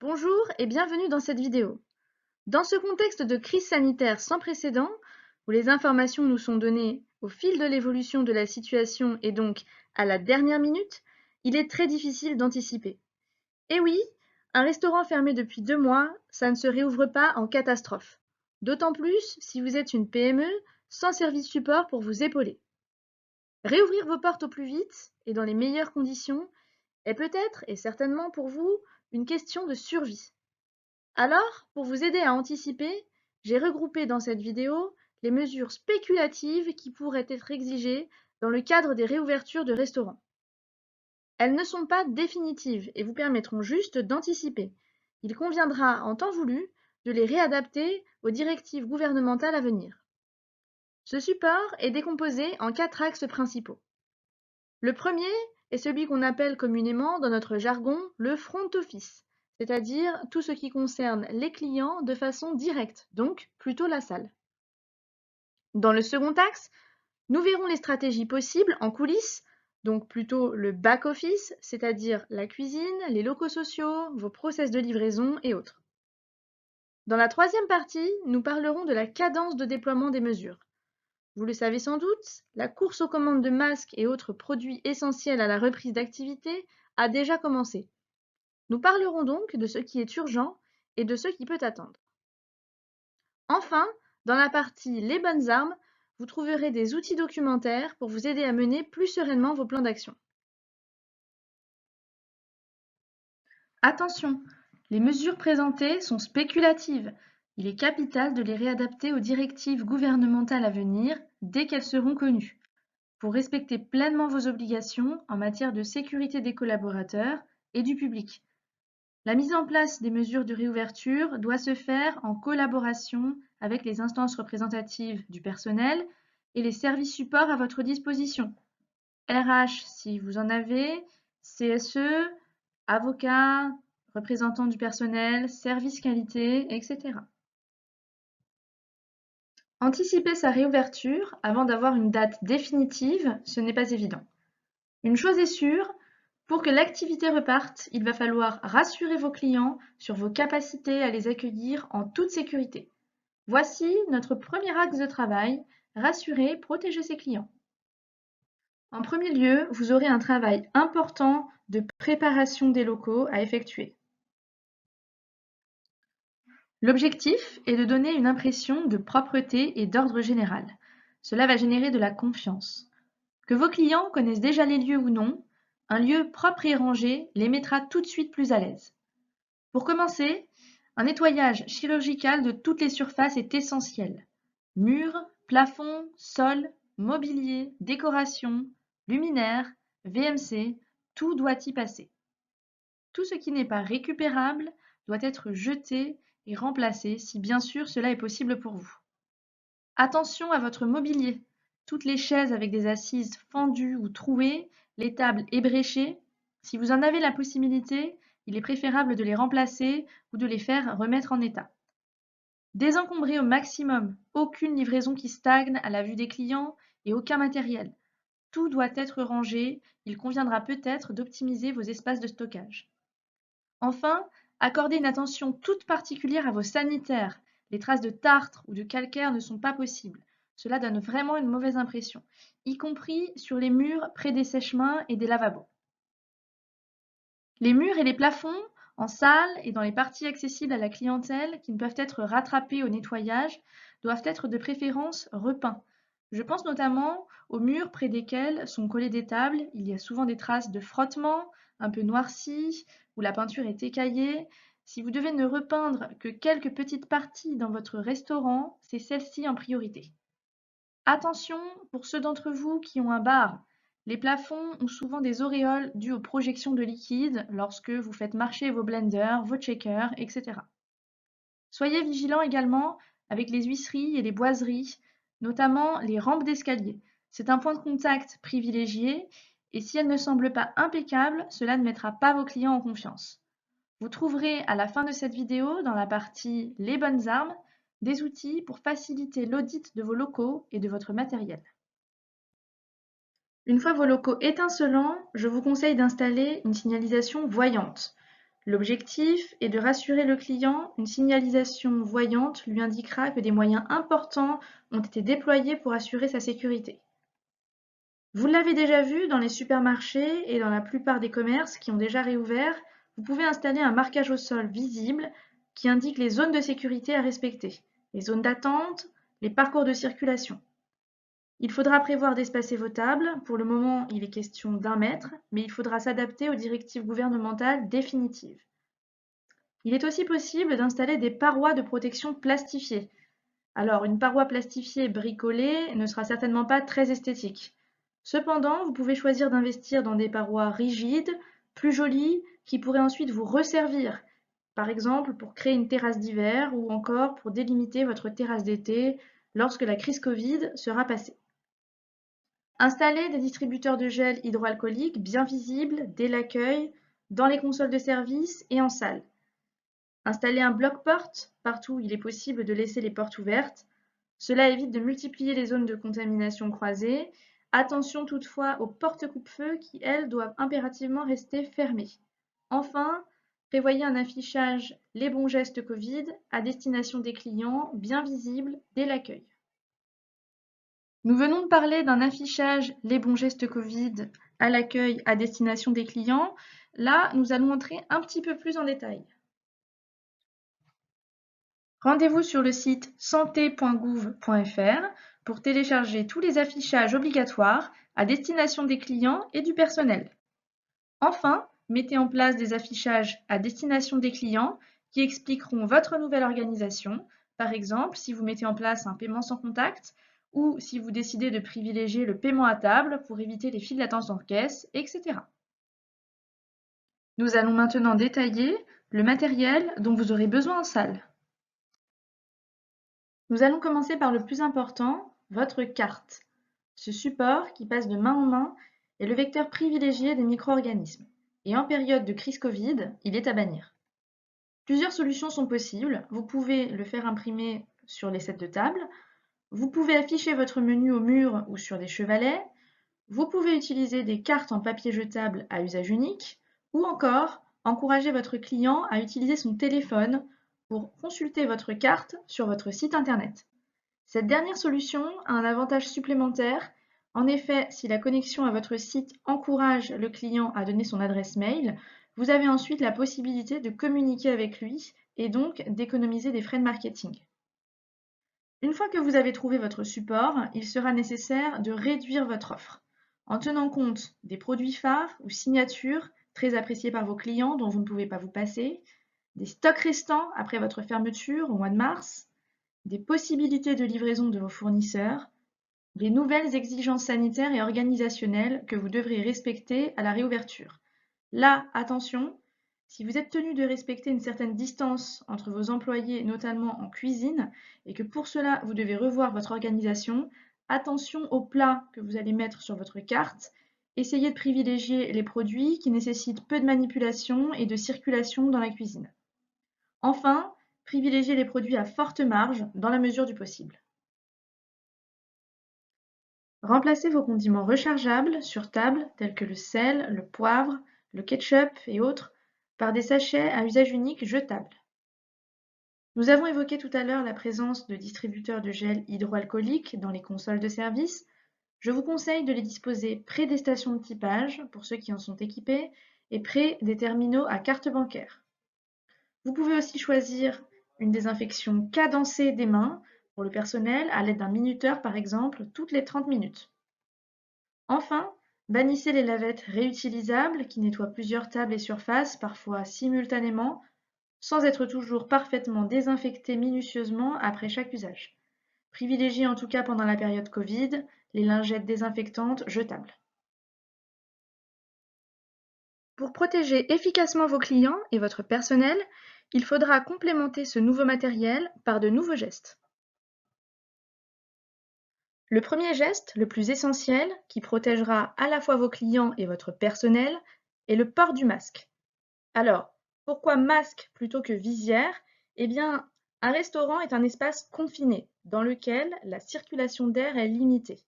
Bonjour et bienvenue dans cette vidéo. Dans ce contexte de crise sanitaire sans précédent, où les informations nous sont données au fil de l'évolution de la situation et donc à la dernière minute, il est très difficile d'anticiper. Et oui, un restaurant fermé depuis 2 mois, ça ne se réouvre pas en catastrophe. D'autant plus si vous êtes une PME sans service support pour vous épauler. Réouvrir vos portes au plus vite et dans les meilleures conditions est peut-être et certainement pour vous une question de survie. Alors, pour vous aider à anticiper, j'ai regroupé dans cette vidéo les mesures spéculatives qui pourraient être exigées dans le cadre des réouvertures de restaurants. Elles ne sont pas définitives et vous permettront juste d'anticiper. Il conviendra, en temps voulu, de les réadapter aux directives gouvernementales à venir. Ce support est décomposé en 4 axes principaux. Le premier est celui qu'on appelle communément dans notre jargon le front office, c'est-à-dire tout ce qui concerne les clients de façon directe, donc plutôt la salle. Dans le second axe, nous verrons les stratégies possibles en coulisses, donc plutôt le back-office, c'est-à-dire la cuisine, les locaux sociaux, vos process de livraison et autres. Dans la troisième partie, nous parlerons de la cadence de déploiement des mesures. Vous le savez sans doute, la course aux commandes de masques et autres produits essentiels à la reprise d'activité a déjà commencé. Nous parlerons donc de ce qui est urgent et de ce qui peut attendre. Enfin, dans la partie Les bonnes armes, vous trouverez des outils documentaires pour vous aider à mener plus sereinement vos plans d'action. Attention, les mesures présentées sont spéculatives. Il est capital de les réadapter aux directives gouvernementales à venir dès qu'elles seront connues, pour respecter pleinement vos obligations en matière de sécurité des collaborateurs et du public. La mise en place des mesures de réouverture doit se faire en collaboration avec les instances représentatives du personnel et les services supports à votre disposition. RH si vous en avez, CSE, avocats, représentants du personnel, service qualité, etc. Anticiper sa réouverture avant d'avoir une date définitive, ce n'est pas évident. Une chose est sûre, pour que l'activité reparte, il va falloir rassurer vos clients sur vos capacités à les accueillir en toute sécurité. Voici notre premier axe de travail, rassurer, protéger ses clients. En premier lieu, vous aurez un travail important de préparation des locaux à effectuer. L'objectif est de donner une impression de propreté et d'ordre général. Cela va générer de la confiance. Que vos clients connaissent déjà les lieux ou non, un lieu propre et rangé les mettra tout de suite plus à l'aise. Pour commencer, un nettoyage chirurgical de toutes les surfaces est essentiel. Murs, plafonds, sols, mobilier, décoration, luminaires, VMC, tout doit y passer. Tout ce qui n'est pas récupérable doit être jeté et remplacé si bien sûr cela est possible pour vous. Attention à votre mobilier. Toutes les chaises avec des assises fendues ou trouées, les tables ébréchées, si vous en avez la possibilité, il est préférable de les remplacer ou de les faire remettre en état. Désencombrer au maximum, aucune livraison qui stagne à la vue des clients et aucun matériel. Tout doit être rangé, il conviendra peut-être d'optimiser vos espaces de stockage. Enfin, accordez une attention toute particulière à vos sanitaires. Les traces de tartre ou de calcaire ne sont pas possibles. Cela donne vraiment une mauvaise impression, y compris sur les murs près des sèche-mains et des lavabos. Les murs et les plafonds, en salle et dans les parties accessibles à la clientèle qui ne peuvent être rattrapées au nettoyage, doivent être de préférence repeints. Je pense notamment aux murs près desquels sont collées des tables. Il y a souvent des traces de frottement, un peu noircies, où la peinture est écaillée. Si vous devez ne repeindre que quelques petites parties dans votre restaurant, c'est celle-ci en priorité. Attention pour ceux d'entre vous qui ont un bar. Les plafonds ont souvent des auréoles dues aux projections de liquide lorsque vous faites marcher vos blenders, vos shakers, etc. Soyez vigilants également avec les huisseries et les boiseries, notamment les rampes d'escalier. C'est un point de contact privilégié et si elles ne semblent pas impeccables, cela ne mettra pas vos clients en confiance. Vous trouverez à la fin de cette vidéo, dans la partie Les bonnes armes, des outils pour faciliter l'audit de vos locaux et de votre matériel. Une fois vos locaux étincelants, je vous conseille d'installer une signalisation voyante. L'objectif est de rassurer le client, une signalisation voyante lui indiquera que des moyens importants ont été déployés pour assurer sa sécurité. Vous l'avez déjà vu dans les supermarchés et dans la plupart des commerces qui ont déjà réouvert, vous pouvez installer un marquage au sol visible qui indique les zones de sécurité à respecter, les zones d'attente, les parcours de circulation. Il faudra prévoir d'espacer vos tables. Pour le moment, il est question d'1 mètre, mais il faudra s'adapter aux directives gouvernementales définitives. Il est aussi possible d'installer des parois de protection plastifiées. Alors, une paroi plastifiée bricolée ne sera certainement pas très esthétique. Cependant, vous pouvez choisir d'investir dans des parois rigides, plus jolies, qui pourraient ensuite vous resservir, par exemple pour créer une terrasse d'hiver ou encore pour délimiter votre terrasse d'été lorsque la crise Covid sera passée. Installez des distributeurs de gel hydroalcoolique bien visibles dès l'accueil, dans les consoles de service et en salle. Installez un bloc-porte partout où il est possible de laisser les portes ouvertes. Cela évite de multiplier les zones de contamination croisées. Attention toutefois aux portes coupe-feu qui, elles, doivent impérativement rester fermées. Enfin, prévoyez un affichage Les bons gestes Covid à destination des clients bien visible dès l'accueil. Nous venons de parler d'un affichage Les bons gestes Covid à l'accueil à destination des clients. Là, nous allons entrer un petit peu plus en détail. Rendez-vous sur le site santé.gouv.fr pour télécharger tous les affichages obligatoires à destination des clients et du personnel. Enfin, mettez en place des affichages à destination des clients qui expliqueront votre nouvelle organisation, par exemple si vous mettez en place un paiement sans contact ou si vous décidez de privilégier le paiement à table pour éviter les files d'attente en caisse, etc. Nous allons maintenant détailler le matériel dont vous aurez besoin en salle. Nous allons commencer par le plus important, votre carte. Ce support, qui passe de main en main, est le vecteur privilégié des micro-organismes. Et en période de crise Covid, il est à bannir. Plusieurs solutions sont possibles. Vous pouvez le faire imprimer sur les sets de table. Vous pouvez afficher votre menu au mur ou sur des chevalets. Vous pouvez utiliser des cartes en papier jetable à usage unique. Ou encore, encourager votre client à utiliser son téléphone pour consulter votre carte sur votre site internet. Cette dernière solution a un avantage supplémentaire. En effet, si la connexion à votre site encourage le client à donner son adresse mail, vous avez ensuite la possibilité de communiquer avec lui et donc d'économiser des frais de marketing. Une fois que vous avez trouvé votre support, il sera nécessaire de réduire votre offre en tenant compte des produits phares ou signatures très appréciés par vos clients dont vous ne pouvez pas vous passer, des stocks restants après votre fermeture au mois de mars, des possibilités de livraison de vos fournisseurs, les nouvelles exigences sanitaires et organisationnelles que vous devrez respecter à la réouverture. Là, attention, si vous êtes tenu de respecter une certaine distance entre vos employés, notamment en cuisine, et que pour cela vous devez revoir votre organisation, attention aux plats que vous allez mettre sur votre carte. Essayez de privilégier les produits qui nécessitent peu de manipulation et de circulation dans la cuisine. Enfin, privilégiez les produits à forte marge dans la mesure du possible. Remplacez vos condiments rechargeables sur table tels que le sel, le poivre, le ketchup et autres par des sachets à usage unique jetables. Nous avons évoqué tout à l'heure la présence de distributeurs de gel hydroalcoolique dans les consoles de service. Je vous conseille de les disposer près des stations de typage pour ceux qui en sont équipés et près des terminaux à carte bancaire. Vous pouvez aussi choisir une désinfection cadencée des mains pour le personnel à l'aide d'un minuteur par exemple toutes les 30 minutes. Enfin, bannissez les lavettes réutilisables qui nettoient plusieurs tables et surfaces, parfois simultanément, sans être toujours parfaitement désinfectées minutieusement après chaque usage. Privilégiez en tout cas pendant la période Covid les lingettes désinfectantes jetables. Pour protéger efficacement vos clients et votre personnel, il faudra complémenter ce nouveau matériel par de nouveaux gestes. Le premier geste, le plus essentiel, qui protégera à la fois vos clients et votre personnel, est le port du masque. Alors, pourquoi masque plutôt que visière? Eh bien, un restaurant est un espace confiné, dans lequel la circulation d'air est limitée.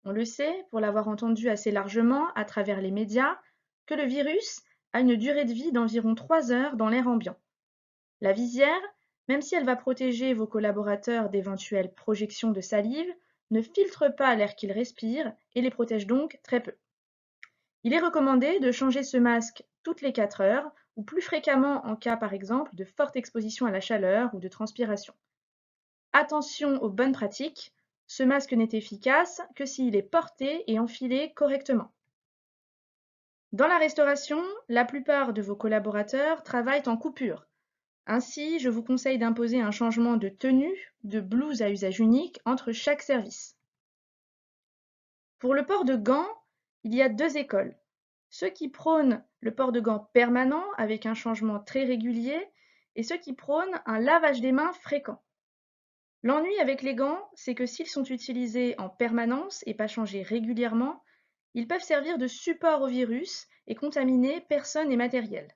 On le sait, pour l'avoir entendu assez largement à travers les médias, que le virus a une durée de vie d'environ 3 heures dans l'air ambiant. La visière, même si elle va protéger vos collaborateurs d'éventuelles projections de salive, ne filtre pas l'air qu'ils respirent et les protège donc très peu. Il est recommandé de changer ce masque toutes les 4 heures ou plus fréquemment en cas par exemple de forte exposition à la chaleur ou de transpiration. Attention aux bonnes pratiques, ce masque n'est efficace que s'il est porté et enfilé correctement. Dans la restauration, la plupart de vos collaborateurs travaillent en coupure. Ainsi, je vous conseille d'imposer un changement de tenue, de blouse à usage unique entre chaque service. Pour le port de gants, il y a 2 écoles. Ceux qui prônent le port de gants permanent avec un changement très régulier et ceux qui prônent un lavage des mains fréquent. L'ennui avec les gants, c'est que s'ils sont utilisés en permanence et pas changés régulièrement, ils peuvent servir de support au virus et contaminer personnes et matériel.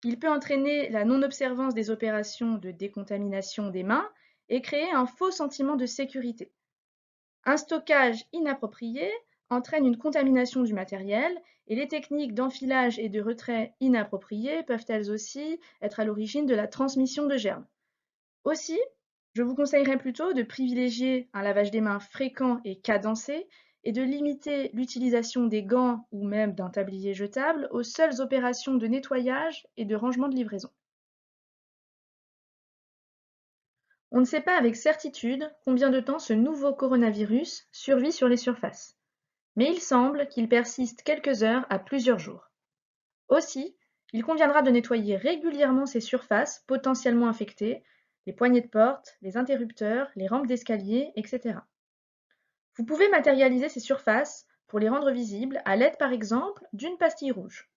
Il peut entraîner la non-observance des opérations de décontamination des mains et créer un faux sentiment de sécurité. Un stockage inapproprié entraîne une contamination du matériel et les techniques d'enfilage et de retrait inappropriées peuvent elles aussi être à l'origine de la transmission de germes. Aussi, je vous conseillerais plutôt de privilégier un lavage des mains fréquent et cadencé et de limiter l'utilisation des gants ou même d'un tablier jetable aux seules opérations de nettoyage et de rangement de livraison. On ne sait pas avec certitude combien de temps ce nouveau coronavirus survit sur les surfaces, mais il semble qu'il persiste quelques heures à plusieurs jours. Aussi, il conviendra de nettoyer régulièrement ces surfaces potentiellement infectées, les poignées de porte, les interrupteurs, les rampes d'escalier, etc. Vous pouvez matérialiser ces surfaces pour les rendre visibles à l'aide par exemple d'une pastille rouge.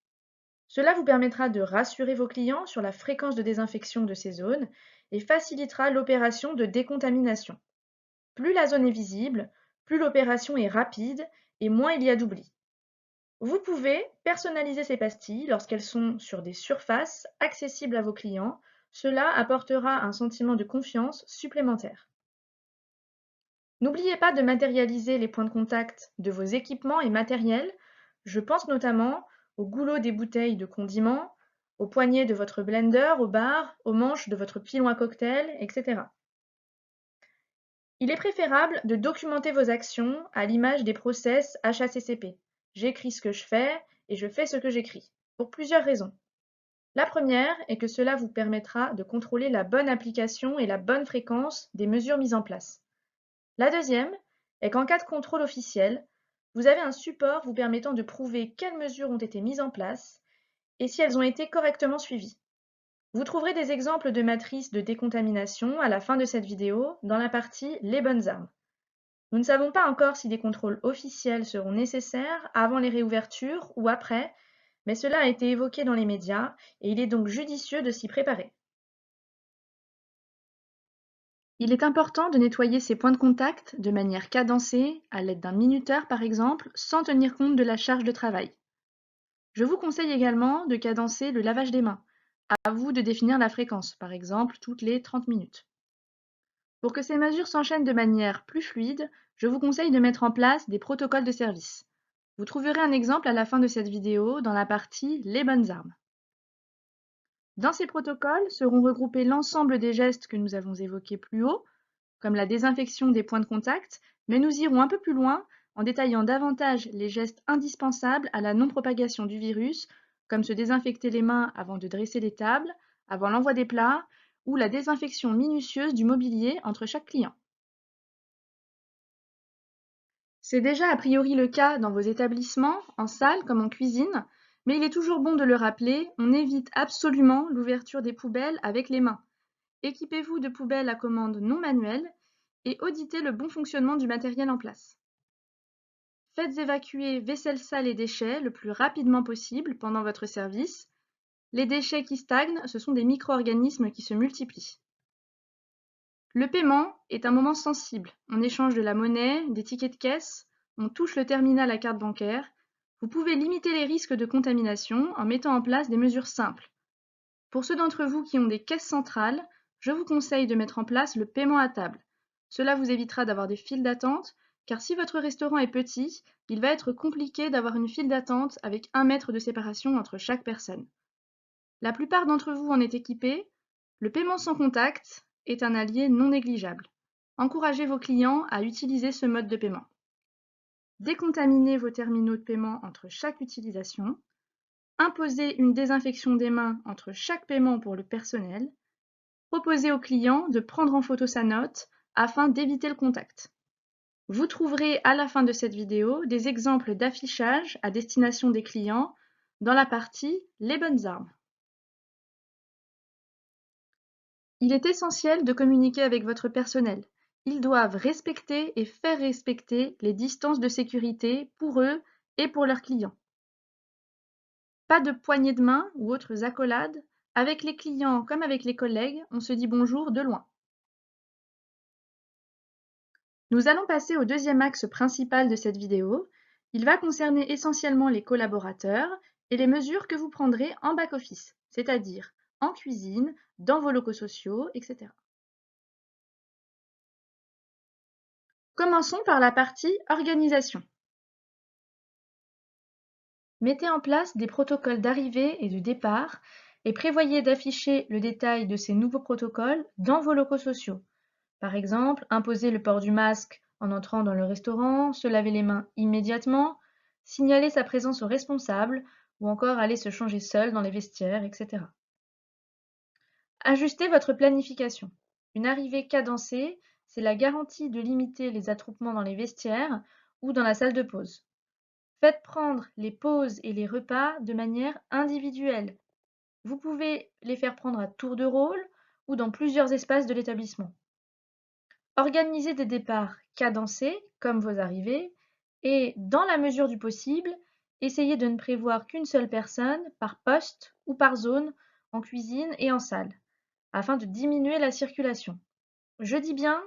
Cela vous permettra de rassurer vos clients sur la fréquence de désinfection de ces zones et facilitera l'opération de décontamination. Plus la zone est visible, plus l'opération est rapide et moins il y a d'oubli. Vous pouvez personnaliser ces pastilles lorsqu'elles sont sur des surfaces accessibles à vos clients. Cela apportera un sentiment de confiance supplémentaire. N'oubliez pas de matérialiser les points de contact de vos équipements et matériels. Je pense notamment au goulot des bouteilles de condiments, aux poignées de votre blender au bar, aux manches de votre pilon à cocktail, etc. Il est préférable de documenter vos actions à l'image des process HACCP. J'écris ce que je fais et je fais ce que j'écris, pour plusieurs raisons. La première est que cela vous permettra de contrôler la bonne application et la bonne fréquence des mesures mises en place. La deuxième est qu'en cas de contrôle officiel, vous avez un support vous permettant de prouver quelles mesures ont été mises en place et si elles ont été correctement suivies. Vous trouverez des exemples de matrices de décontamination à la fin de cette vidéo dans la partie Les bonnes armes. Nous ne savons pas encore si des contrôles officiels seront nécessaires avant les réouvertures ou après, mais cela a été évoqué dans les médias et il est donc judicieux de s'y préparer. Il est important de nettoyer ces points de contact de manière cadencée, à l'aide d'un minuteur par exemple, sans tenir compte de la charge de travail. Je vous conseille également de cadencer le lavage des mains. À vous de définir la fréquence, par exemple toutes les 30 minutes. Pour que ces mesures s'enchaînent de manière plus fluide, je vous conseille de mettre en place des protocoles de service. Vous trouverez un exemple à la fin de cette vidéo dans la partie Les bonnes armes. Dans ces protocoles seront regroupés l'ensemble des gestes que nous avons évoqués plus haut, comme la désinfection des points de contact, mais nous irons un peu plus loin en détaillant davantage les gestes indispensables à la non-propagation du virus, comme se désinfecter les mains avant de dresser les tables, avant l'envoi des plats, ou la désinfection minutieuse du mobilier entre chaque client. C'est déjà a priori le cas dans vos établissements, en salle comme en cuisine, mais il est toujours bon de le rappeler, on évite absolument l'ouverture des poubelles avec les mains. Équipez-vous de poubelles à commande non manuelle et auditez le bon fonctionnement du matériel en place. Faites évacuer vaisselle sale et déchets le plus rapidement possible pendant votre service. Les déchets qui stagnent, ce sont des micro-organismes qui se multiplient. Le paiement est un moment sensible. On échange de la monnaie, des tickets de caisse, on touche le terminal à carte bancaire. Vous pouvez limiter les risques de contamination en mettant en place des mesures simples. Pour ceux d'entre vous qui ont des caisses centrales, je vous conseille de mettre en place le paiement à table. Cela vous évitera d'avoir des files d'attente car si votre restaurant est petit, il va être compliqué d'avoir une file d'attente avec 1 mètre de séparation entre chaque personne. La plupart d'entre vous en est équipés, le paiement sans contact est un allié non négligeable. Encouragez vos clients à utiliser ce mode de paiement. Décontaminez vos terminaux de paiement entre chaque utilisation. Imposez une désinfection des mains entre chaque paiement pour le personnel. Proposez au client de prendre en photo sa note afin d'éviter le contact. Vous trouverez à la fin de cette vidéo des exemples d'affichage à destination des clients dans la partie « Les bonnes armes ». Il est essentiel de communiquer avec votre personnel. Ils doivent respecter et faire respecter les distances de sécurité pour eux et pour leurs clients. Pas de poignées de main ou autres accolades. Avec les clients comme avec les collègues, on se dit bonjour de loin. Nous allons passer au deuxième axe principal de cette vidéo. Il va concerner essentiellement les collaborateurs et les mesures que vous prendrez en back-office, c'est-à-dire en cuisine, dans vos locaux sociaux, etc. Commençons par la partie organisation. Mettez en place des protocoles d'arrivée et de départ et prévoyez d'afficher le détail de ces nouveaux protocoles dans vos locaux sociaux. Par exemple, imposer le port du masque en entrant dans le restaurant, se laver les mains immédiatement, signaler sa présence au responsable ou encore aller se changer seul dans les vestiaires, etc. Ajustez votre planification. Une arrivée cadencée, c'est la garantie de limiter les attroupements dans les vestiaires ou dans la salle de pause. Faites prendre les pauses et les repas de manière individuelle. Vous pouvez les faire prendre à tour de rôle ou dans plusieurs espaces de l'établissement. Organisez des départs cadencés, comme vos arrivées, et, dans la mesure du possible, essayez de ne prévoir qu'une seule personne par poste ou par zone en cuisine et en salle, afin de diminuer la circulation. Je dis bien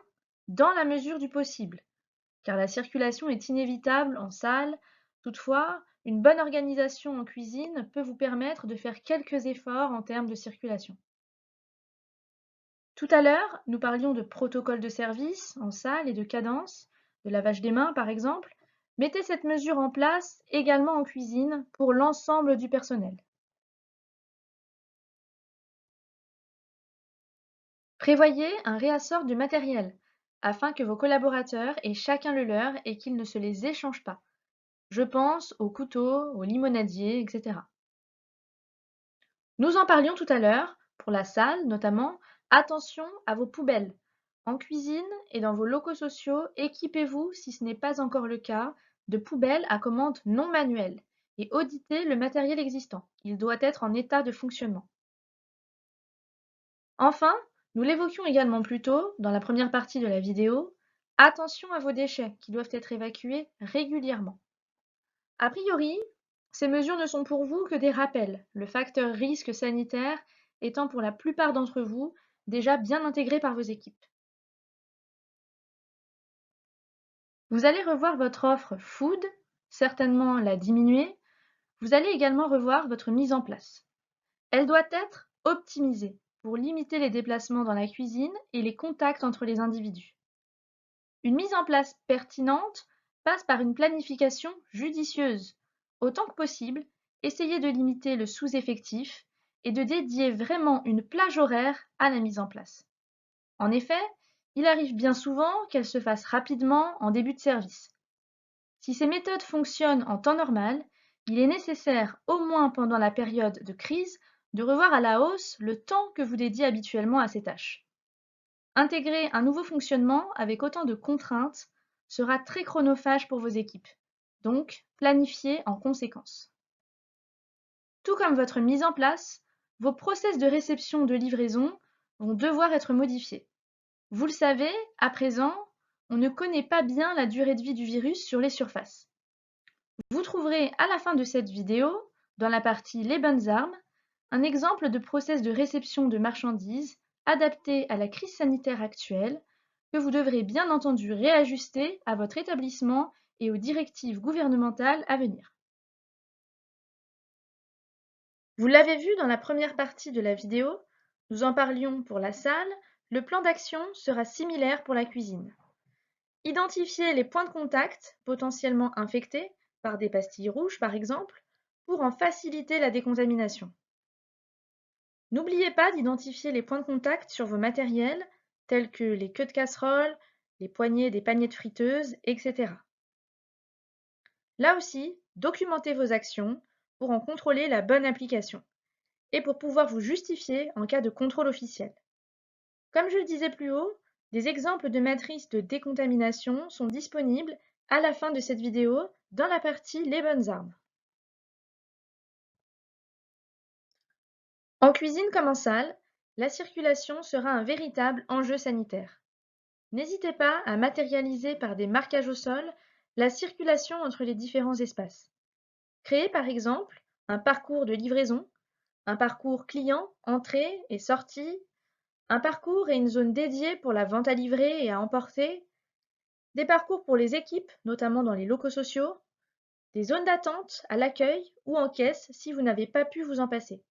dans la mesure du possible, car la circulation est inévitable en salle. Toutefois, une bonne organisation en cuisine peut vous permettre de faire quelques efforts en termes de circulation. Tout à l'heure, nous parlions de protocole de service en salle et de cadence, de lavage des mains par exemple. Mettez cette mesure en place également en cuisine pour l'ensemble du personnel. Prévoyez un réassort du matériel afin que vos collaborateurs aient chacun le leur et qu'ils ne se les échangent pas. Je pense aux couteaux, aux limonadiers, etc. Nous en parlions tout à l'heure, pour la salle notamment, attention à vos poubelles. En cuisine et dans vos locaux sociaux, équipez-vous, si ce n'est pas encore le cas, de poubelles à commande non manuelle et auditez le matériel existant. Il doit être en état de fonctionnement. Enfin, nous l'évoquions également plus tôt, dans la première partie de la vidéo, attention à vos déchets qui doivent être évacués régulièrement. A priori, ces mesures ne sont pour vous que des rappels, le facteur risque sanitaire étant pour la plupart d'entre vous déjà bien intégré par vos équipes. Vous allez revoir votre offre food, certainement la diminuer. Vous allez également revoir votre mise en place. Elle doit être optimisée pour limiter les déplacements dans la cuisine et les contacts entre les individus. Une mise en place pertinente passe par une planification judicieuse. Autant que possible, essayez de limiter le sous-effectif et de dédier vraiment une plage horaire à la mise en place. En effet, il arrive bien souvent qu'elle se fasse rapidement en début de service. Si ces méthodes fonctionnent en temps normal, il est nécessaire, au moins pendant la période de crise, de revoir à la hausse le temps que vous dédiez habituellement à ces tâches. Intégrer un nouveau fonctionnement avec autant de contraintes sera très chronophage pour vos équipes, donc planifiez en conséquence. Tout comme votre mise en place, vos process de réception de livraison vont devoir être modifiés. Vous le savez, à présent, on ne connaît pas bien la durée de vie du virus sur les surfaces. Vous trouverez à la fin de cette vidéo, dans la partie Les bonnes armes, un exemple de process de réception de marchandises adapté à la crise sanitaire actuelle que vous devrez bien entendu réajuster à votre établissement et aux directives gouvernementales à venir. Vous l'avez vu dans la première partie de la vidéo, nous en parlions pour la salle, le plan d'action sera similaire pour la cuisine. Identifiez les points de contact potentiellement infectés par des pastilles rouges par exemple, pour en faciliter la décontamination. N'oubliez pas d'identifier les points de contact sur vos matériels, tels que les queues de casserole, les poignées des paniers de friteuses, etc. Là aussi, documentez vos actions pour en contrôler la bonne application et pour pouvoir vous justifier en cas de contrôle officiel. Comme je le disais plus haut, des exemples de matrices de décontamination sont disponibles à la fin de cette vidéo dans la partie Les bonnes armes. En cuisine comme en salle, la circulation sera un véritable enjeu sanitaire. N'hésitez pas à matérialiser par des marquages au sol la circulation entre les différents espaces. Créez par exemple un parcours de livraison, un parcours client, entrée et sortie, un parcours et une zone dédiée pour la vente à livrer et à emporter, des parcours pour les équipes, notamment dans les locaux sociaux, des zones d'attente à l'accueil ou en caisse si vous n'avez pas pu vous en passer.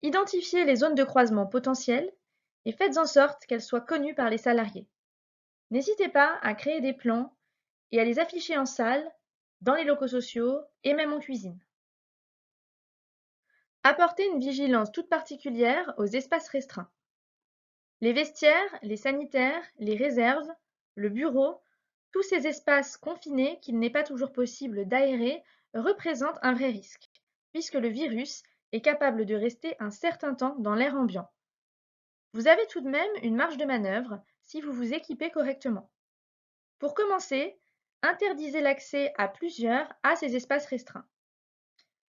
Identifiez les zones de croisement potentielles et faites en sorte qu'elles soient connues par les salariés. N'hésitez pas à créer des plans et à les afficher en salle, dans les locaux sociaux et même en cuisine. Apportez une vigilance toute particulière aux espaces restreints. Les vestiaires, les sanitaires, les réserves, le bureau, tous ces espaces confinés qu'il n'est pas toujours possible d'aérer représentent un vrai risque, puisque le virus est capable de rester un certain temps dans l'air ambiant. Vous avez tout de même une marge de manœuvre si vous vous équipez correctement. Pour commencer, interdisez l'accès à plusieurs à ces espaces restreints.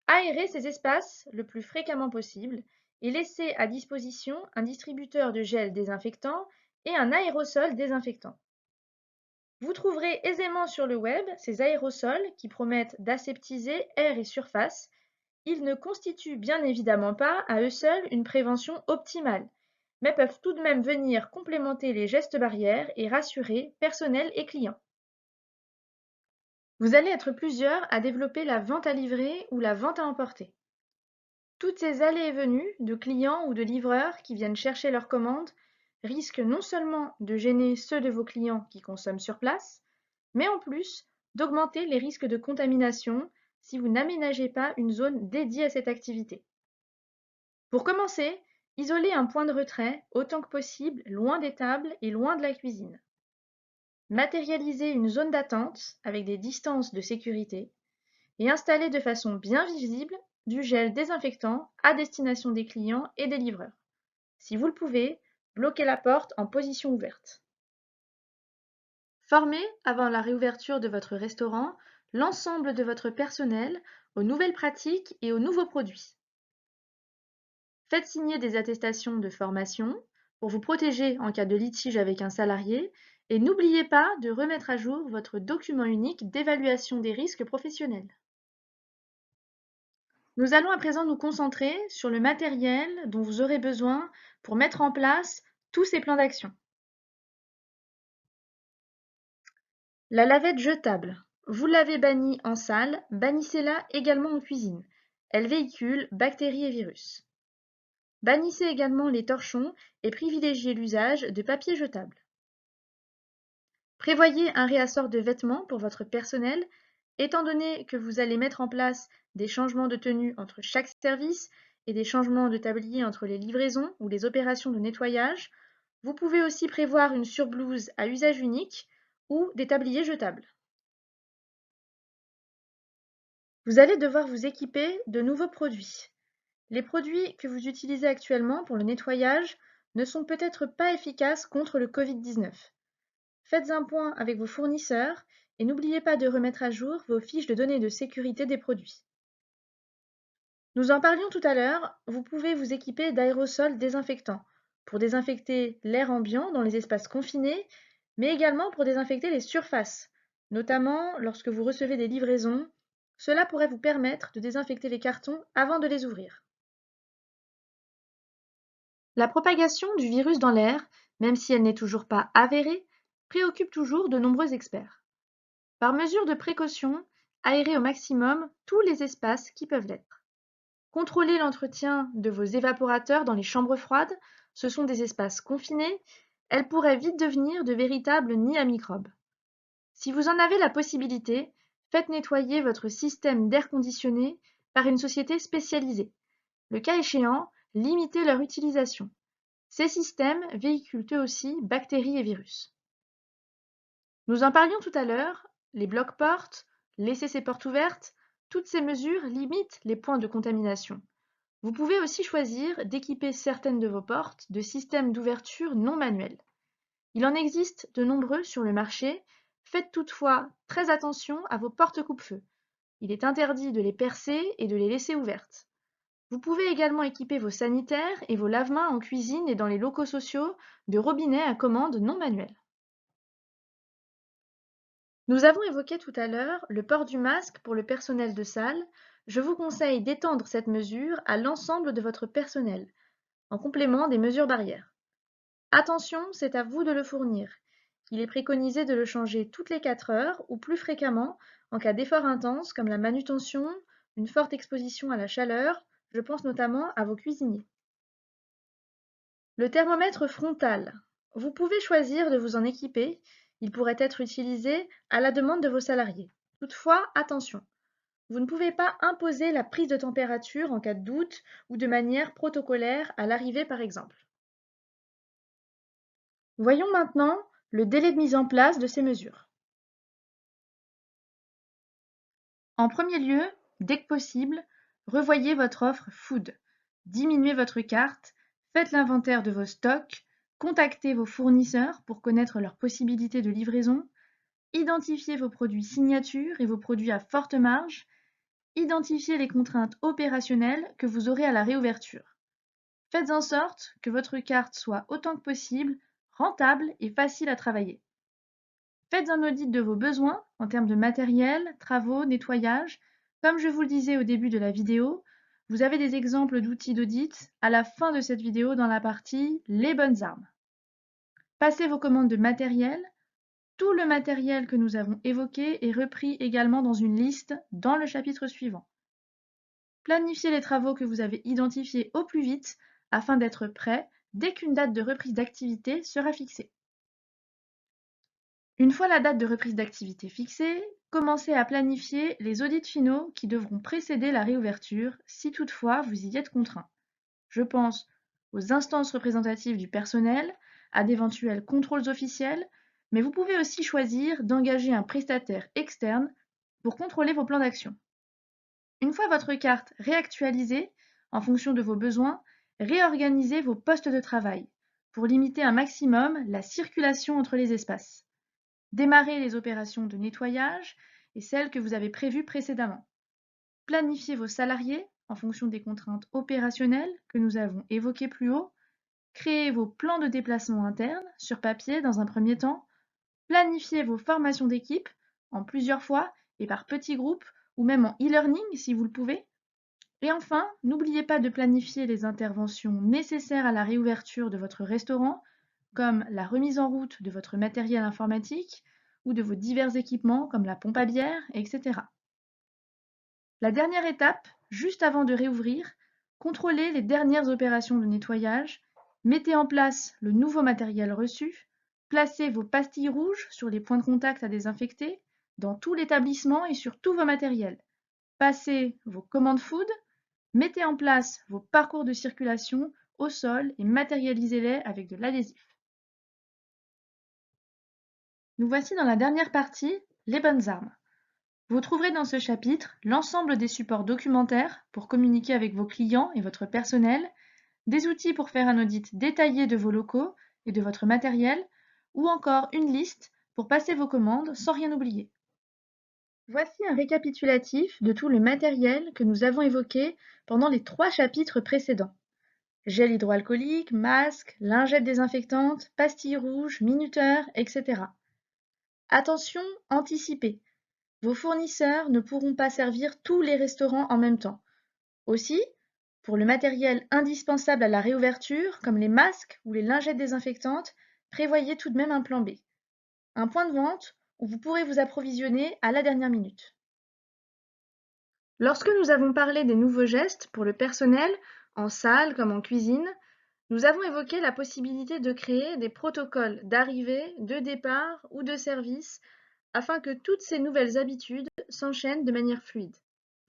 Aérez ces espaces le plus fréquemment possible et laissez à disposition un distributeur de gel désinfectant et un aérosol désinfectant. Vous trouverez aisément sur le web ces aérosols qui promettent d'aseptiser air et surface. Ils ne constituent bien évidemment pas à eux seuls une prévention optimale, mais peuvent tout de même venir complémenter les gestes barrières et rassurer personnel et clients. Vous allez être plusieurs à développer la vente à livrer ou la vente à emporter. Toutes ces allées et venues de clients ou de livreurs qui viennent chercher leurs commandes risquent non seulement de gêner ceux de vos clients qui consomment sur place, mais en plus d'augmenter les risques de contamination si vous n'aménagez pas une zone dédiée à cette activité. Pour commencer, isolez un point de retrait autant que possible loin des tables et loin de la cuisine. Matérialisez une zone d'attente avec des distances de sécurité et installez de façon bien visible du gel désinfectant à destination des clients et des livreurs. Si vous le pouvez, bloquez la porte en position ouverte. Formez, avant la réouverture de votre restaurant, l'ensemble de votre personnel aux nouvelles pratiques et aux nouveaux produits. Faites signer des attestations de formation pour vous protéger en cas de litige avec un salarié et n'oubliez pas de remettre à jour votre document unique d'évaluation des risques professionnels. Nous allons à présent nous concentrer sur le matériel dont vous aurez besoin pour mettre en place tous ces plans d'action. La lavette jetable. Vous l'avez bannie en salle, bannissez-la également en cuisine. Elle véhicule bactéries et virus. Bannissez également les torchons et privilégiez l'usage de papier jetable. Prévoyez un réassort de vêtements pour votre personnel. Étant donné que vous allez mettre en place des changements de tenue entre chaque service et des changements de tablier entre les livraisons ou les opérations de nettoyage, vous pouvez aussi prévoir une surblouse à usage unique ou des tabliers jetables. Vous allez devoir vous équiper de nouveaux produits. Les produits que vous utilisez actuellement pour le nettoyage ne sont peut-être pas efficaces contre le Covid-19. Faites un point avec vos fournisseurs et n'oubliez pas de remettre à jour vos fiches de données de sécurité des produits. Nous en parlions tout à l'heure, vous pouvez vous équiper d'aérosols désinfectants pour désinfecter l'air ambiant dans les espaces confinés, mais également pour désinfecter les surfaces, notamment lorsque vous recevez des livraisons. Cela pourrait vous permettre de désinfecter les cartons avant de les ouvrir. La propagation du virus dans l'air, même si elle n'est toujours pas avérée, préoccupe toujours de nombreux experts. Par mesure de précaution, aérez au maximum tous les espaces qui peuvent l'être. Contrôlez l'entretien de vos évaporateurs dans les chambres froides. Ce sont des espaces confinés elles pourraient vite devenir de véritables nids à microbes. Si vous en avez la possibilité, faites nettoyer votre système d'air conditionné par une société spécialisée. Le cas échéant, limitez leur utilisation. Ces systèmes véhiculent eux aussi bactéries et virus. Nous en parlions tout à l'heure, les blocs-portes, laisser ses portes ouvertes, toutes ces mesures limitent les points de contamination. Vous pouvez aussi choisir d'équiper certaines de vos portes de systèmes d'ouverture non manuels. Il en existe de nombreux sur le marché, faites toutefois très attention à vos portes coupe-feu. Il est interdit de les percer et de les laisser ouvertes. Vous pouvez également équiper vos sanitaires et vos lave-mains en cuisine et dans les locaux sociaux de robinets à commande non manuels. Nous avons évoqué tout à l'heure le port du masque pour le personnel de salle. Je vous conseille d'étendre cette mesure à l'ensemble de votre personnel, en complément des mesures barrières. Attention, c'est à vous de le fournir. Il est préconisé de le changer toutes les 4 heures ou plus fréquemment en cas d'effort intense comme la manutention, une forte exposition à la chaleur, je pense notamment à vos cuisiniers. Le thermomètre frontal. Vous pouvez choisir de vous en équiper, il pourrait être utilisé à la demande de vos salariés. Toutefois, attention, vous ne pouvez pas imposer la prise de température en cas de doute ou de manière protocolaire à l'arrivée par exemple. Voyons maintenant le délai de mise en place de ces mesures. En premier lieu, dès que possible, revoyez votre offre food, diminuez votre carte, faites l'inventaire de vos stocks, contactez vos fournisseurs pour connaître leurs possibilités de livraison, identifiez vos produits signatures et vos produits à forte marge, identifiez les contraintes opérationnelles que vous aurez à la réouverture. Faites en sorte que votre carte soit autant que possible rentable et facile à travailler. Faites un audit de vos besoins en termes de matériel, travaux, nettoyage. Comme je vous le disais au début de la vidéo, vous avez des exemples d'outils d'audit à la fin de cette vidéo dans la partie Les bonnes armes. Passez vos commandes de matériel. Tout le matériel que nous avons évoqué est repris également dans une liste dans le chapitre suivant. Planifiez les travaux que vous avez identifiés au plus vite afin d'être prêt dès qu'une date de reprise d'activité sera fixée. Une fois la date de reprise d'activité fixée, commencez à planifier les audits finaux qui devront précéder la réouverture si toutefois vous y êtes contraint. Je pense aux instances représentatives du personnel, à d'éventuels contrôles officiels, mais vous pouvez aussi choisir d'engager un prestataire externe pour contrôler vos plans d'action. Une fois votre carte réactualisée, en fonction de vos besoins, réorganisez vos postes de travail pour limiter un maximum la circulation entre les espaces. Démarrez les opérations de nettoyage et celles que vous avez prévues précédemment. Planifiez vos salariés en fonction des contraintes opérationnelles que nous avons évoquées plus haut. Créez vos plans de déplacement interne sur papier dans un premier temps. Planifiez vos formations d'équipe en plusieurs fois et par petits groupes ou même en e-learning si vous le pouvez. Et enfin, n'oubliez pas de planifier les interventions nécessaires à la réouverture de votre restaurant, comme la remise en route de votre matériel informatique ou de vos divers équipements comme la pompe à bière, etc. La dernière étape, juste avant de réouvrir, contrôlez les dernières opérations de nettoyage, mettez en place le nouveau matériel reçu, placez vos pastilles rouges sur les points de contact à désinfecter dans tout l'établissement et sur tous vos matériels. Passez vos commandes food, mettez en place vos parcours de circulation au sol et matérialisez-les avec de l'adhésif. Nous voici dans la dernière partie, les bonnes armes. Vous trouverez dans ce chapitre l'ensemble des supports documentaires pour communiquer avec vos clients et votre personnel, des outils pour faire un audit détaillé de vos locaux et de votre matériel, ou encore une liste pour passer vos commandes sans rien oublier. Voici un récapitulatif de tout le matériel que nous avons évoqué pendant les 3 chapitres précédents. Gel hydroalcoolique, masque, lingettes désinfectantes, pastilles rouges, minuteurs, etc. Attention, anticipez. Vos fournisseurs ne pourront pas servir tous les restaurants en même temps. Aussi, pour le matériel indispensable à la réouverture, comme les masques ou les lingettes désinfectantes, prévoyez tout de même un plan B. Un point de vente où vous pourrez vous approvisionner à la dernière minute. Lorsque nous avons parlé des nouveaux gestes pour le personnel, en salle comme en cuisine, Nous avons évoqué la possibilité de créer des protocoles d'arrivée, de départ ou de service afin que toutes ces nouvelles habitudes s'enchaînent de manière fluide.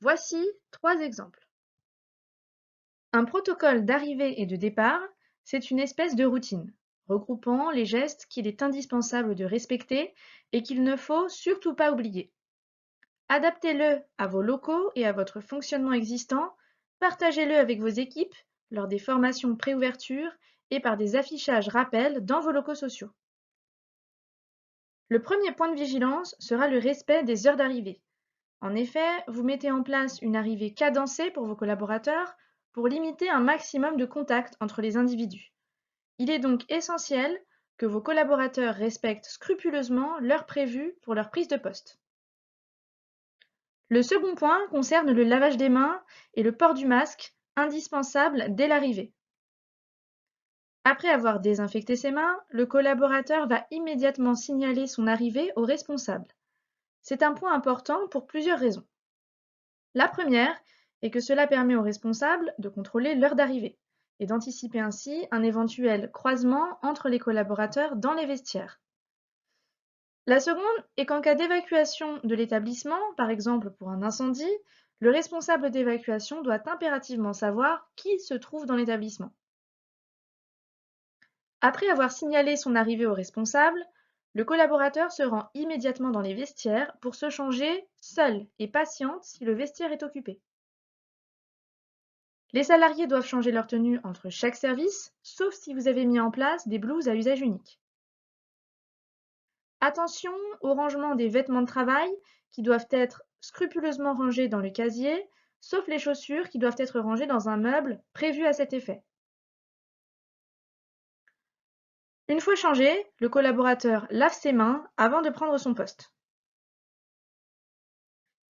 Voici 3 exemples. Un protocole d'arrivée et de départ, c'est une espèce de routine, regroupant les gestes qu'il est indispensable de respecter et qu'il ne faut surtout pas oublier. Adaptez-le à vos locaux et à votre fonctionnement existant, partagez-le avec vos équipes lors des formations pré-ouverture et par des affichages rappels dans vos locaux sociaux. Le premier point de vigilance sera le respect des heures d'arrivée. En effet, vous mettez en place une arrivée cadencée pour vos collaborateurs pour limiter un maximum de contacts entre les individus. Il est donc essentiel que vos collaborateurs respectent scrupuleusement l'heure prévue pour leur prise de poste. Le second point concerne le lavage des mains et le port du masque, indispensable dès l'arrivée. Après avoir désinfecté ses mains, le collaborateur va immédiatement signaler son arrivée au responsable. C'est un point important pour plusieurs raisons. La première est que cela permet au responsable de contrôler l'heure d'arrivée et d'anticiper ainsi un éventuel croisement entre les collaborateurs dans les vestiaires. La seconde est qu'en cas d'évacuation de l'établissement, par exemple pour un incendie, le responsable d'évacuation doit impérativement savoir qui se trouve dans l'établissement. Après avoir signalé son arrivée au responsable, le collaborateur se rend immédiatement dans les vestiaires pour se changer seul et patiente si le vestiaire est occupé. Les salariés doivent changer leur tenue entre chaque service, sauf si vous avez mis en place des blouses à usage unique. Attention au rangement des vêtements de travail qui doivent être scrupuleusement rangés dans le casier, sauf les chaussures qui doivent être rangées dans un meuble prévu à cet effet. Une fois changé, le collaborateur lave ses mains avant de prendre son poste.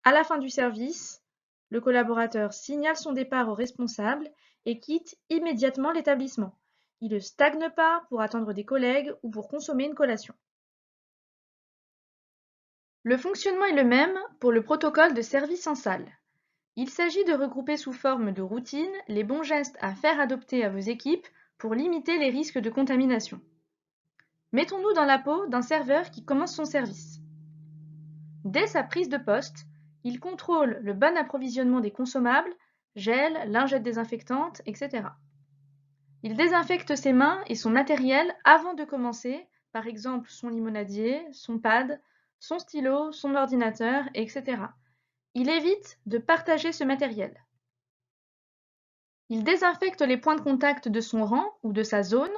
À la fin du service, le collaborateur signale son départ au responsable et quitte immédiatement l'établissement. Il ne stagne pas pour attendre des collègues ou pour consommer une collation. Le fonctionnement est le même pour le protocole de service en salle. Il s'agit de regrouper sous forme de routine les bons gestes à faire adopter à vos équipes pour limiter les risques de contamination. Mettons-nous dans la peau d'un serveur qui commence son service. Dès sa prise de poste, il contrôle le bon approvisionnement des consommables, gel, lingettes désinfectantes, etc. Il désinfecte ses mains et son matériel avant de commencer, par exemple son limonadier, son pad, son stylo, son ordinateur, etc. Il évite de partager ce matériel. Il désinfecte les points de contact de son rang ou de sa zone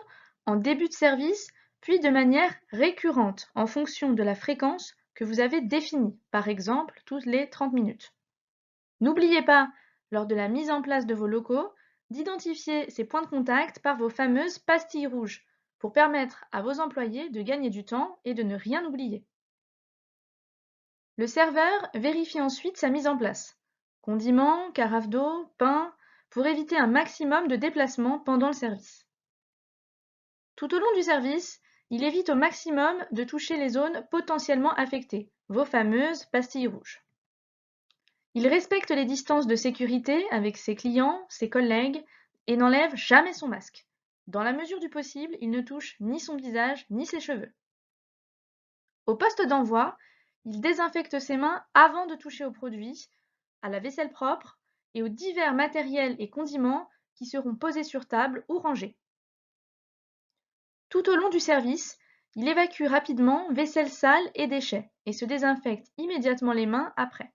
en début de service, puis de manière récurrente en fonction de la fréquence que vous avez définie, par exemple toutes les 30 minutes. N'oubliez pas, lors de la mise en place de vos locaux, d'identifier ces points de contact par vos fameuses pastilles rouges pour permettre à vos employés de gagner du temps et de ne rien oublier. Le serveur vérifie ensuite sa mise en place. Condiments, carafe d'eau, pain, pour éviter un maximum de déplacements pendant le service. Tout au long du service, il évite au maximum de toucher les zones potentiellement affectées, vos fameuses pastilles rouges. Il respecte les distances de sécurité avec ses clients, ses collègues et n'enlève jamais son masque. Dans la mesure du possible, il ne touche ni son visage ni ses cheveux. Au poste d'envoi, il désinfecte ses mains avant de toucher aux produits, à la vaisselle propre et aux divers matériels et condiments qui seront posés sur table ou rangés. Tout au long du service, il évacue rapidement vaisselle sale et déchets et se désinfecte immédiatement les mains après.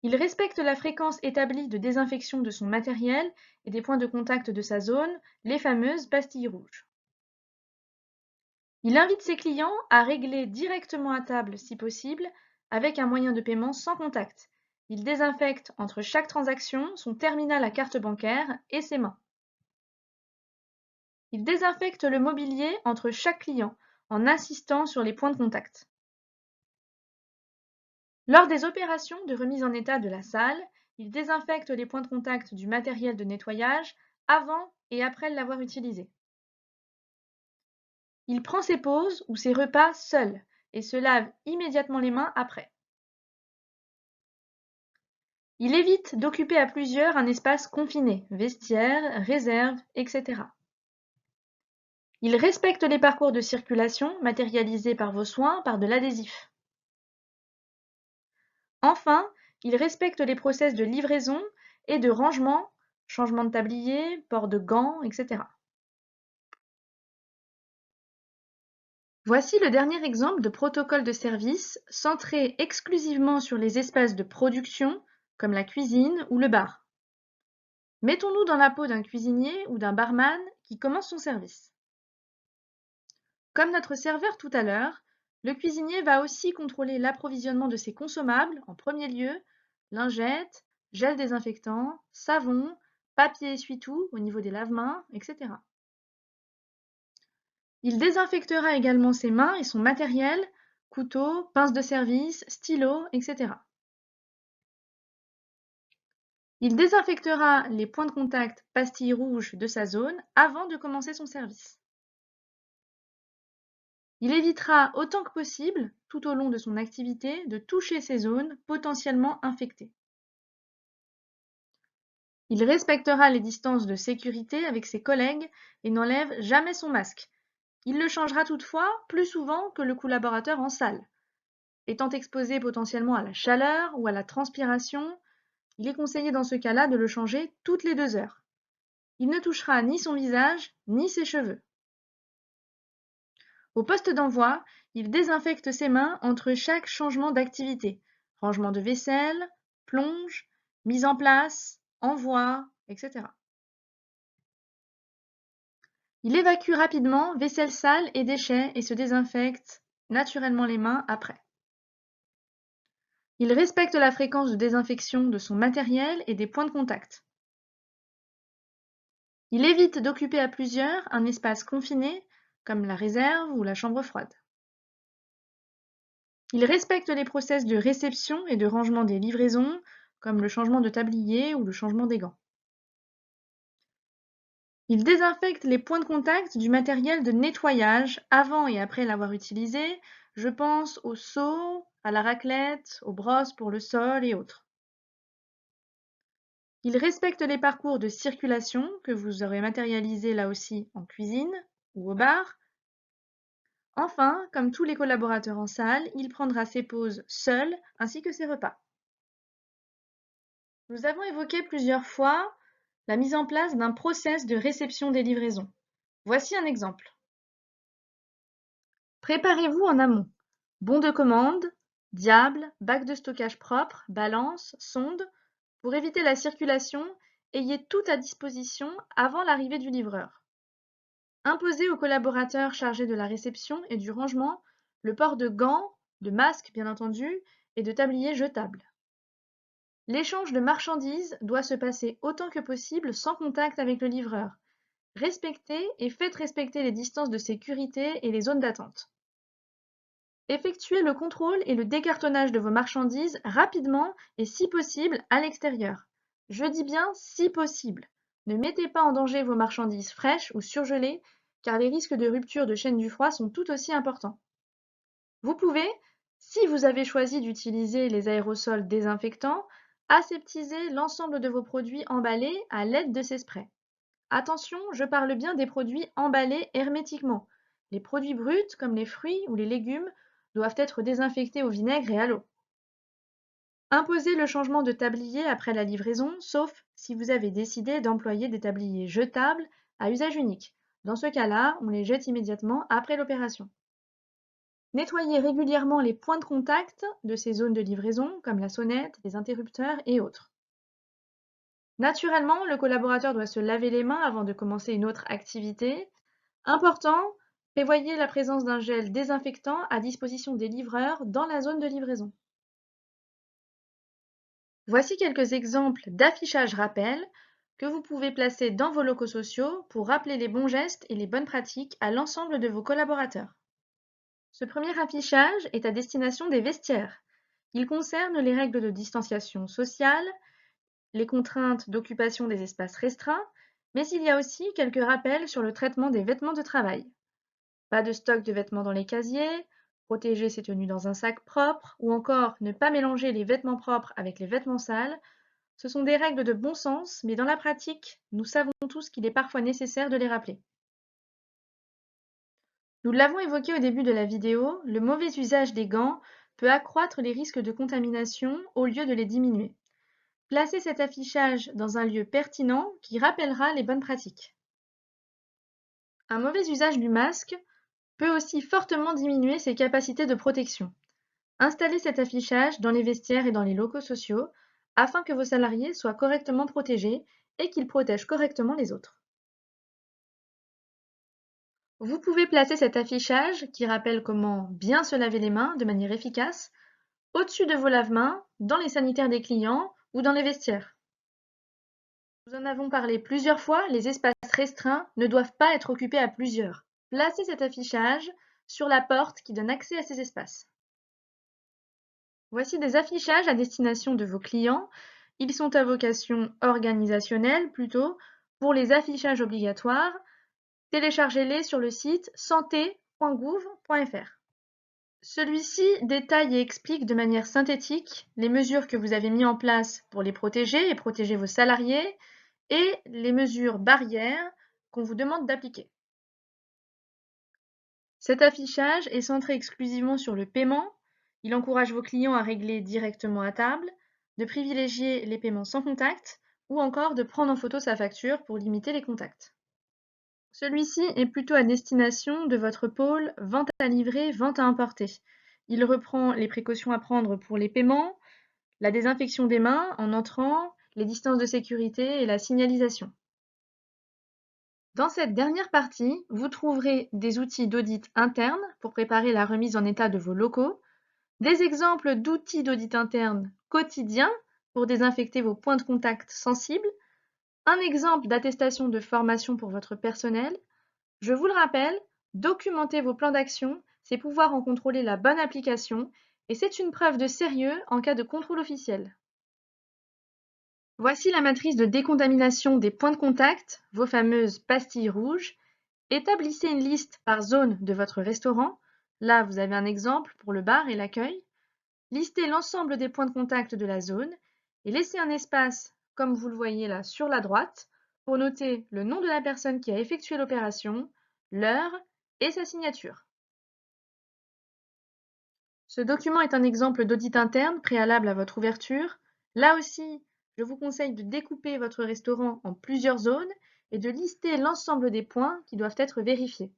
Il respecte la fréquence établie de désinfection de son matériel et des points de contact de sa zone, les fameuses pastilles rouges. Il invite ses clients à régler directement à table si possible, avec un moyen de paiement sans contact. Il désinfecte entre chaque transaction son terminal à carte bancaire et ses mains. Il désinfecte le mobilier entre chaque client en insistant sur les points de contact. Lors des opérations de remise en état de la salle, il désinfecte les points de contact du matériel de nettoyage avant et après l'avoir utilisé. Il prend ses pauses ou ses repas seul et se lave immédiatement les mains après. Il évite d'occuper à plusieurs un espace confiné, vestiaire, réserve, etc. Il respecte les parcours de circulation matérialisés par vos soins par de l'adhésif. Enfin, il respecte les process de livraison et de rangement, changement de tablier, port de gants, etc. Voici le dernier exemple de protocole de service centré exclusivement sur les espaces de production, comme la cuisine ou le bar. Mettons-nous dans la peau d'un cuisinier ou d'un barman qui commence son service. Comme notre serveur tout à l'heure, le cuisinier va aussi contrôler l'approvisionnement de ses consommables en premier lieu, lingettes, gel désinfectant, savon, papier essuie-tout au niveau des lave-mains, etc. Il désinfectera également ses mains et son matériel, couteau, pince de service, stylo, etc. Il désinfectera les points de contact pastilles rouges de sa zone avant de commencer son service. Il évitera autant que possible, tout au long de son activité, de toucher ces zones potentiellement infectées. Il respectera les distances de sécurité avec ses collègues et n'enlève jamais son masque. Il le changera toutefois plus souvent que le collaborateur en salle. Étant exposé potentiellement à la chaleur ou à la transpiration, il est conseillé dans ce cas-là de le changer toutes les 2 heures. Il ne touchera ni son visage ni ses cheveux. Au poste d'envoi, il désinfecte ses mains entre chaque changement d'activité, rangement de vaisselle, plonge, mise en place, envoi, etc. Il évacue rapidement vaisselle sale et déchets et se désinfecte naturellement les mains après. Il respecte la fréquence de désinfection de son matériel et des points de contact. Il évite d'occuper à plusieurs un espace confiné comme la réserve ou la chambre froide. Il respecte les process de réception et de rangement des livraisons, comme le changement de tablier ou le changement des gants. Il désinfecte les points de contact du matériel de nettoyage avant et après l'avoir utilisé, je pense au seau, à la raclette, aux brosses pour le sol et autres. Il respecte les parcours de circulation que vous aurez matérialisés là aussi en cuisine ou au bar. Enfin, comme tous les collaborateurs en salle, il prendra ses pauses seul ainsi que ses repas. Nous avons évoqué plusieurs fois la mise en place d'un process de réception des livraisons. Voici un exemple. Préparez-vous en amont. Bon de commande, diable, bac de stockage propre, balance, sonde. Pour éviter la circulation, ayez tout à disposition avant l'arrivée du livreur. Imposez aux collaborateurs chargés de la réception et du rangement le port de gants, de masques bien entendu, et de tabliers jetables. L'échange de marchandises doit se passer autant que possible sans contact avec le livreur. Respectez et faites respecter les distances de sécurité et les zones d'attente. Effectuez le contrôle et le décartonnage de vos marchandises rapidement et si possible à l'extérieur. Je dis bien si possible. Ne mettez pas en danger vos marchandises fraîches ou surgelées car les risques de rupture de chaîne du froid sont tout aussi importants. Vous pouvez, si vous avez choisi d'utiliser les aérosols désinfectants, aseptiser l'ensemble de vos produits emballés à l'aide de ces sprays. Attention, je parle bien des produits emballés hermétiquement. Les produits bruts, comme les fruits ou les légumes, doivent être désinfectés au vinaigre et à l'eau. Imposez le changement de tablier après la livraison, sauf si vous avez décidé d'employer des tabliers jetables à usage unique. Dans ce cas-là, on les jette immédiatement après l'opération. Nettoyez régulièrement les points de contact de ces zones de livraison, comme la sonnette, les interrupteurs et autres. Naturellement, le collaborateur doit se laver les mains avant de commencer une autre activité. Important, prévoyez la présence d'un gel désinfectant à disposition des livreurs dans la zone de livraison. Voici quelques exemples d'affichage rappel que vous pouvez placer dans vos locaux sociaux pour rappeler les bons gestes et les bonnes pratiques à l'ensemble de vos collaborateurs. Ce premier affichage est à destination des vestiaires. Il concerne les règles de distanciation sociale, les contraintes d'occupation des espaces restreints, mais il y a aussi quelques rappels sur le traitement des vêtements de travail. Pas de stock de vêtements dans les casiers, protéger ses tenues dans un sac propre, ou encore ne pas mélanger les vêtements propres avec les vêtements sales Ce sont des règles de bon sens, mais dans la pratique, nous savons tous qu'il est parfois nécessaire de les rappeler. Nous l'avons évoqué au début de la vidéo, le mauvais usage des gants peut accroître les risques de contamination au lieu de les diminuer. Placez cet affichage dans un lieu pertinent qui rappellera les bonnes pratiques. Un mauvais usage du masque peut aussi fortement diminuer ses capacités de protection. Installez cet affichage dans les vestiaires et dans les locaux sociaux afin que vos salariés soient correctement protégés et qu'ils protègent correctement les autres. Vous pouvez placer cet affichage qui rappelle comment bien se laver les mains de manière efficace au-dessus de vos lave-mains, dans les sanitaires des clients ou dans les vestiaires. Nous en avons parlé plusieurs fois, les espaces restreints ne doivent pas être occupés à plusieurs. Placez cet affichage sur la porte qui donne accès à ces espaces. Voici des affichages à destination de vos clients. Ils sont à vocation organisationnelle plutôt. Pour les affichages obligatoires, téléchargez-les sur le site santé.gouv.fr. Celui-ci détaille et explique de manière synthétique les mesures que vous avez mises en place pour les protéger et protéger vos salariés et les mesures barrières qu'on vous demande d'appliquer. Cet affichage est centré exclusivement sur le paiement. Il encourage vos clients à régler directement à table, de privilégier les paiements sans contact ou encore de prendre en photo sa facture pour limiter les contacts. Celui-ci est plutôt à destination de votre pôle vente à livrer, vente à emporter. Il reprend les précautions à prendre pour les paiements, la désinfection des mains en entrant, les distances de sécurité et la signalisation. Dans cette dernière partie, vous trouverez des outils d'audit interne pour préparer la remise en état de vos locaux, des exemples d'outils d'audit interne quotidiens pour désinfecter vos points de contact sensibles, un exemple d'attestation de formation pour votre personnel. Je vous le rappelle, documenter vos plans d'action, c'est pouvoir en contrôler la bonne application et c'est une preuve de sérieux en cas de contrôle officiel. Voici la matrice de décontamination des points de contact, vos fameuses pastilles rouges. Établissez une liste par zone de votre restaurant. Là, vous avez un exemple pour le bar et l'accueil. Listez l'ensemble des points de contact de la zone et laissez un espace, comme vous le voyez là sur la droite, pour noter le nom de la personne qui a effectué l'opération, l'heure et sa signature. Ce document est un exemple d'audit interne préalable à votre ouverture. Là aussi, je vous conseille de découper votre restaurant en plusieurs zones et de lister l'ensemble des points qui doivent être vérifiés.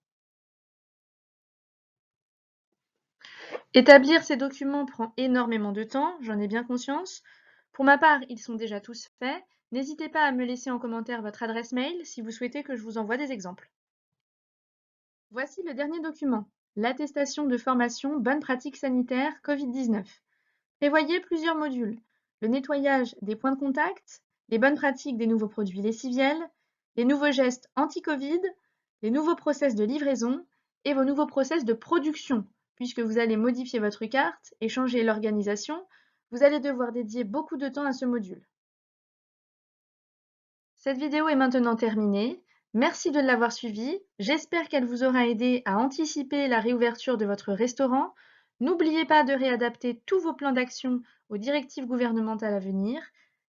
Établir ces documents prend énormément de temps, j'en ai bien conscience. Pour ma part, ils sont déjà tous faits. N'hésitez pas à me laisser en commentaire votre adresse mail si vous souhaitez que je vous envoie des exemples. Voici le dernier document, l'attestation de formation Bonnes pratiques sanitaires Covid-19. Prévoyez plusieurs modules, le nettoyage des points de contact, les bonnes pratiques des nouveaux produits lessiviels, les nouveaux gestes anti-Covid, les nouveaux process de livraison et vos nouveaux process de production. Puisque vous allez modifier votre carte et changer l'organisation, vous allez devoir dédier beaucoup de temps à ce module. Cette vidéo est maintenant terminée. Merci de l'avoir suivie. J'espère qu'elle vous aura aidé à anticiper la réouverture de votre restaurant. N'oubliez pas de réadapter tous vos plans d'action aux directives gouvernementales à venir.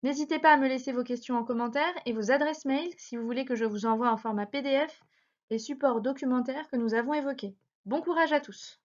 N'hésitez pas à me laisser vos questions en commentaire et vos adresses mail si vous voulez que je vous envoie en format PDF les supports documentaires que nous avons évoqués. Bon courage à tous!